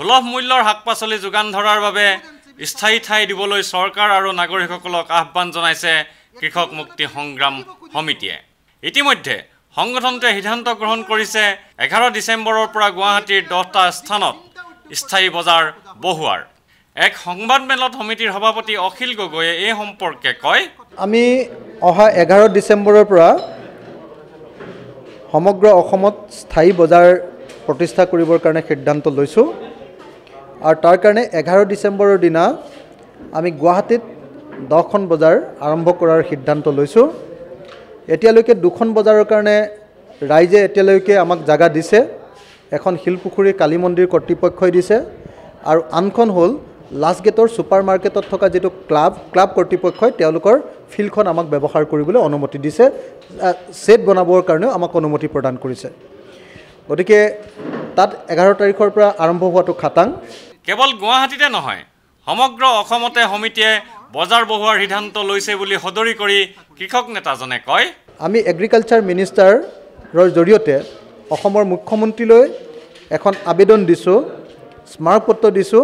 সুলভ মূল্যৰ শাক-পাচলি যোগান ধৰাৰ বাবে স্থায়ী ঠাই দিবলৈ চৰকাৰ আৰু নাগৰিকসকলক আহ্বান জনাইছে কৃষক মুক্তি সংগ্ৰাম সমিতিয়ে। ইতিমধ্যে সংগঠনটোৱে সিদ্ধান্ত গ্ৰহণ কৰিছে 11 ডিচেম্বৰৰ পৰা গুৱাহাটীৰ 10টা স্থানত স্থায়ী বজাৰ বহুৱাৰ। এক সংবাদমেলত সমিতিৰ সভাপতি অখিল গগৈয়ে এই সম্পৰ্কে কয়, আমি অহা 11 ডিচেম্বৰৰ পৰা সমগ্ৰ অসমত স্থায়ী বজাৰ প্ৰতিষ্ঠা কৰিবৰ কাৰণে সিদ্ধান্ত লৈছোঁ আৰু তাৰ কাৰণে 11 ডিচেম্বৰৰ দিনা আমি গুৱাহাটীত 10খন বজাৰ আৰম্ভ কৰাৰ সিদ্ধান্ত লৈছোঁ। এতিয়ালৈকে 2খন বজাৰৰ কাৰণে ৰাইজে এতিয়ালৈকে আমাক জাগা দিছে। এখন শিলপুখুৰী কালী মন্দিৰ কৰ্তৃপক্ষই দিছে আৰু আনখন হ'ল লাষ্ট গেটৰ ছুপাৰ মাৰ্কেটত থকা যিটো ক্লাব কৰ্তৃপক্ষই তেওঁলোকৰ ফিল্ডখন আমাক ব্যৱহাৰ কৰিবলৈ অনুমতি দিছে। ছেট বনাবৰ কাৰণেও আমাক অনুমতি প্ৰদান কৰিছে। গতিকে তাত 11 তাৰিখৰ পৰা আৰম্ভ হোৱাটো খাটাং। কেৱল গুৱাহাটীতে নহয়, সমগ্ৰ অসমতে সমিতিয়ে বজাৰ বহুৱাৰ সিদ্ধান্ত লৈছে বুলি সদৰি কৰি কৃষক নেতাজনে কয়, আমি এগ্ৰিকালচাৰ মিনিষ্টাৰৰ জৰিয়তে অসমৰ মুখ্যমন্ত্ৰীলৈ এখন আবেদন দিছোঁ, স্মাৰকপত্ৰ দিছোঁ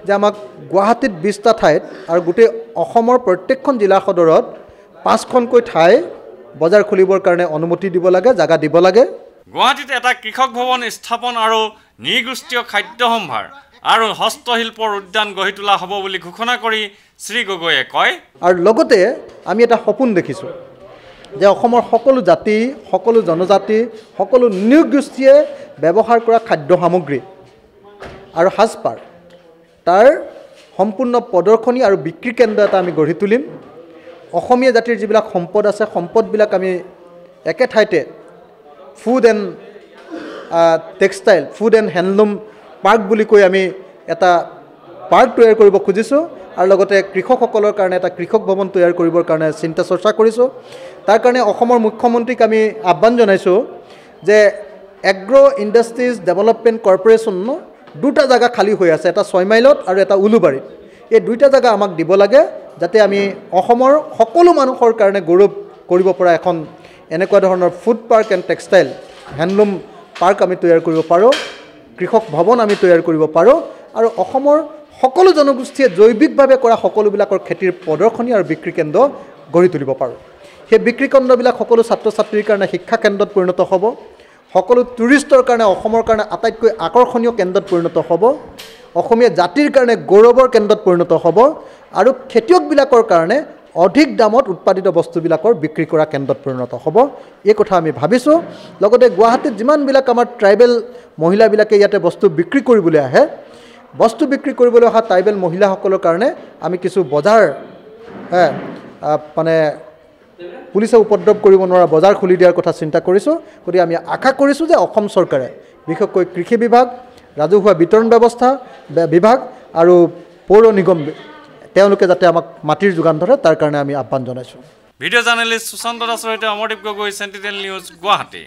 যে আমাক গুৱাহাটীত 20টা ঠাইত আৰু গোটেই অসমৰ প্ৰত্যেকখন জিলা সদৰত 5খনকৈ ঠাই বজাৰ খুলিবৰ কাৰণে অনুমতি দিব লাগে, জাগা দিব লাগে। গুৱাহাটীত এটা কৃষক ভৱন স্থাপন আৰু নৃগোষ্ঠীয় খাদ্য সম্ভাৰ আৰু হস্তশিল্পৰ উদ্যান গঢ়ি তোলা হ'ব বুলি ঘোষণা কৰি শ্ৰী গগৈয়ে কয়, আৰু লগতে আমি এটা সপোন দেখিছোঁ যে অসমৰ সকলো জাতি, সকলো জনজাতি, সকলো নৃগোষ্ঠীয়ে ব্যৱহাৰ কৰা খাদ্য সামগ্ৰী আৰু সাজপাৰ তাৰ সম্পূৰ্ণ প্ৰদৰ্শনী আৰু বিক্ৰী কেন্দ্ৰ এটা আমি গঢ়ি তুলিম। অসমীয়া জাতিৰ যিবিলাক সম্পদ আছে, সম্পদবিলাক আমি একে ঠাইতে food and textile, food and handloom park বুলি কৈ আমি এটা পাৰ্ক তৈয়াৰ কৰিব খুজিছোঁ আৰু লগতে কৃষকসকলৰ কাৰণে এটা কৃষক ভৱন তৈয়াৰ কৰিবৰ কাৰণে চিন্তা চৰ্চা কৰিছোঁ। তাৰ কাৰণে অসমৰ মুখ্যমন্ত্ৰীক আমি আহ্বান জনাইছোঁ যে এগ্ৰ' ইণ্ডাষ্ট্ৰিজ ডেভেলপমেণ্ট কৰ্পৰেশ্যন 2টা জাগা খালী হৈ আছে, এটা 6 মাইলত আৰু এটা উলুবাৰীত। এই 2টা জাগা আমাক দিব লাগে যাতে আমি অসমৰ সকলো মানুহৰ কাৰণে গৌৰৱ কৰিব পৰা এখন এনেকুৱা ধৰণৰ food park and textile handloom park আমি তৈয়াৰ কৰিব পাৰোঁ, কৃষক ভৱন আমি তৈয়াৰ কৰিব পাৰোঁ আৰু অসমৰ সকলো জনগোষ্ঠীয়ে জৈৱিকভাৱে কৰা সকলোবিলাকৰ খেতিৰ প্ৰদৰ্শনী আৰু বিক্ৰী কেন্দ্ৰ গঢ়ি তুলিব পাৰোঁ। সেই বিক্ৰী কেন্দ্ৰবিলাক সকলো ছাত্ৰ ছাত্ৰীৰ কাৰণে শিক্ষা কেন্দ্ৰত পৰিণত হ'ব, সকলো টুৰিষ্টৰ কাৰণে অসমৰ কাৰণে আটাইতকৈ আকৰ্ষণীয় কেন্দ্ৰত পৰিণত হ'ব, অসমীয়া জাতিৰ কাৰণে গৌৰৱৰ কেন্দ্ৰত পৰিণত হ'ব আৰু খেতিয়কবিলাকৰ কাৰণে অধিক দামত উৎপাদিত বস্তুবিলাকৰ বিক্ৰী কৰা কেন্দ্ৰত পৰিণত হ'ব। এই কথা আমি ভাবিছোঁ। লগতে গুৱাহাটীত যিমানবিলাক আমাৰ ট্ৰাইবেল মহিলাবিলাকে ইয়াতে বস্তু বিক্ৰী কৰিবলৈ আহে, বস্তু বিক্ৰী কৰিবলৈ অহা ট্ৰাইবেল মহিলাসকলৰ কাৰণে আমি কিছু বজাৰ মানে পুলিচে উপদ্ৰৱ কৰিব নোৱাৰা বজাৰ খুলি দিয়াৰ কথা চিন্তা কৰিছোঁ। গতিকে আমি আশা কৰিছোঁ যে অসম চৰকাৰে বিশেষকৈ কৃষি বিভাগ, ৰাজহুৱা বিতৰণ ব্যৱস্থা বিভাগ আৰু পৌৰ নিগম তেওঁলোকে যাতে আমাক মাটিৰ যোগান ধৰে তাৰ কাৰণে আমি আহ্বান জনাইছোঁ। ভিডিঅ' জাৰ্নেলিষ্ট সুশান্ত দাসৰ সৈতে অমৰদীপ গগৈ, চেণ্টিনেল নিউজ, গুৱাহাটী।